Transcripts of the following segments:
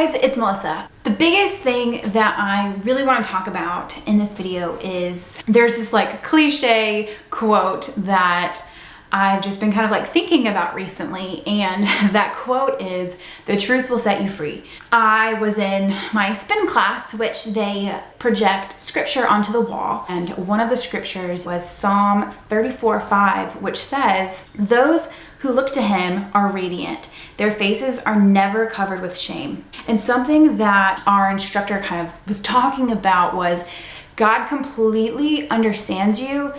guys, it's Melissa. The biggest thing that I really want to talk about in this video is there's this like cliche quote that I've just been kind of like thinking about recently, and that quote is, "The truth will set you free." I was in my spin class, which they project scripture onto the wall, and one of the scriptures was Psalm 34:5, which says, "Those who look to him are radiant. Their faces are never covered with shame." And something that our instructor kind of was talking about was God completely understands you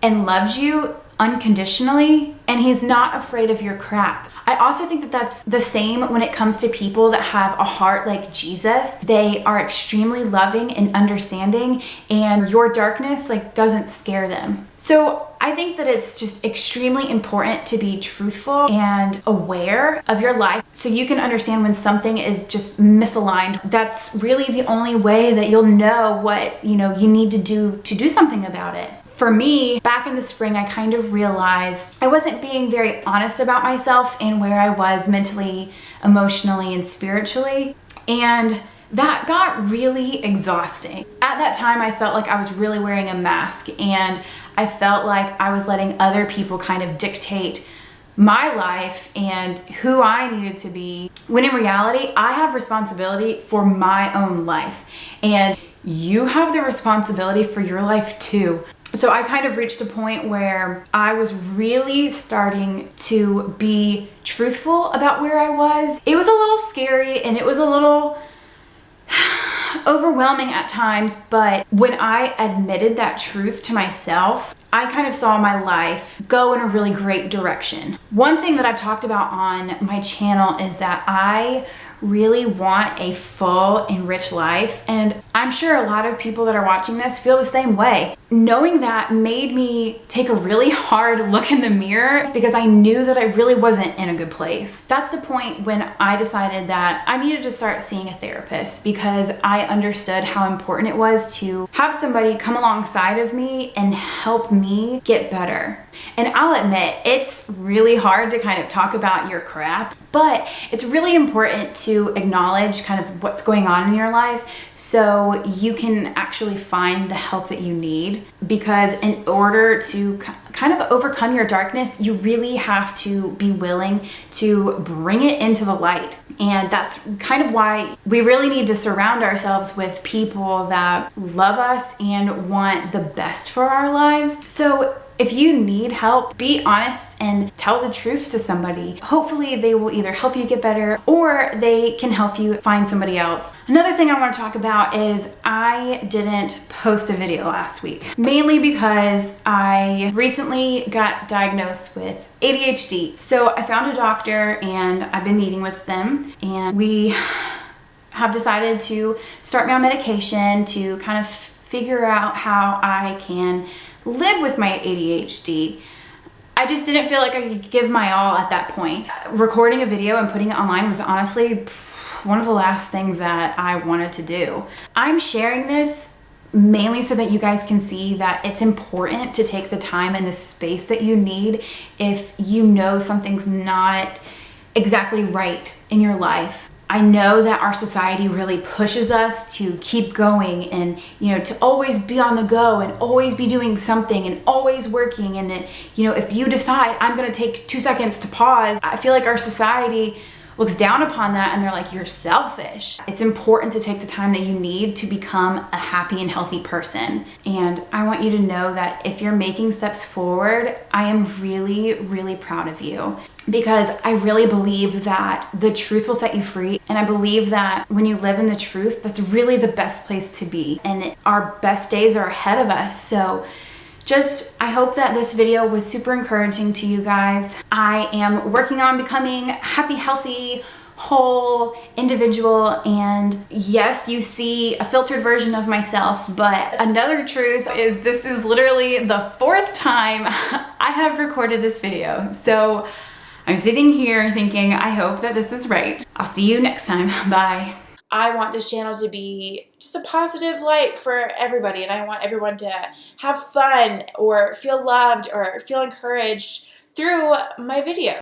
and loves you unconditionally, and he's not afraid of your crap. I also think that that's the same when it comes to people that have a heart like Jesus. They are extremely loving and understanding, and your darkness like doesn't scare them. So I think that it's just extremely important to be truthful and aware of your life so you can understand when something is just misaligned. That's really the only way that you'll know what you need to do something about it. For me, back in the spring, I kind of realized I wasn't being very honest about myself and where I was mentally, emotionally, and spiritually. And that got really exhausting. At that time, I felt like I was really wearing a mask, and I felt like I was letting other people kind of dictate my life and who I needed to be, when in reality, I have responsibility for my own life, and you have the responsibility for your life too. So I kind of reached a point where I was really starting to be truthful about where I was. It was a little scary and it was a little overwhelming at times, but when I admitted that truth to myself, I kind of saw my life go in a really great direction. One thing that I've talked about on my channel is that I really want a full and rich life, and I'm sure a lot of people that are watching this feel the same way. Knowing that made me take a really hard look in the mirror because I knew that I really wasn't in a good place. That's the point when I decided that I needed to start seeing a therapist, because I understood how important it was to have somebody come alongside of me and help me get better. And I'll admit, it's really hard to kind of talk about your crap, but it's really important to acknowledge kind of what's going on in your life so you can actually find the help that you need. Because in order to kind of overcome your darkness, you really have to be willing to bring it into the light. And that's kind of why we really need to surround ourselves with people that love us and want the best for our lives. So if you need help, be honest and tell the truth to somebody. Hopefully they will either help you get better or they can help you find somebody else. Another thing I want to talk about is I didn't post a video last week, mainly because I recently got diagnosed with ADHD. So I found a doctor and I've been meeting with them, and we have decided to start me on medication to kind of figure out how I can live with my ADHD. I just didn't feel like I could give my all at that point. Recording a video and putting it online was honestly one of the last things that I wanted to do. I'm sharing this mainly so that you guys can see that it's important to take the time and the space that you need if you know something's not exactly right in your life. I know that our society really pushes us to keep going and, to always be on the go and always be doing something and always working. And then, if you decide I'm going to take 2 seconds to pause, I feel like our society looks down upon that and they're like, you're selfish. It's important to take the time that you need to become a happy and healthy person. And I want you to know that if you're making steps forward, I am really, really proud of you, because I really believe that the truth will set you free. And I believe that when you live in the truth, that's really the best place to be. And our best days are ahead of us. So I hope that this video was super encouraging to you guys. I am working on becoming a happy, healthy, whole individual, and yes, you see a filtered version of myself, but another truth is this is literally the 4th time I have recorded this video. So I'm sitting here thinking, I hope that this is right. I'll see you next time. Bye. I want this channel to be just a positive light for everybody, and I want everyone to have fun or feel loved or feel encouraged through my videos.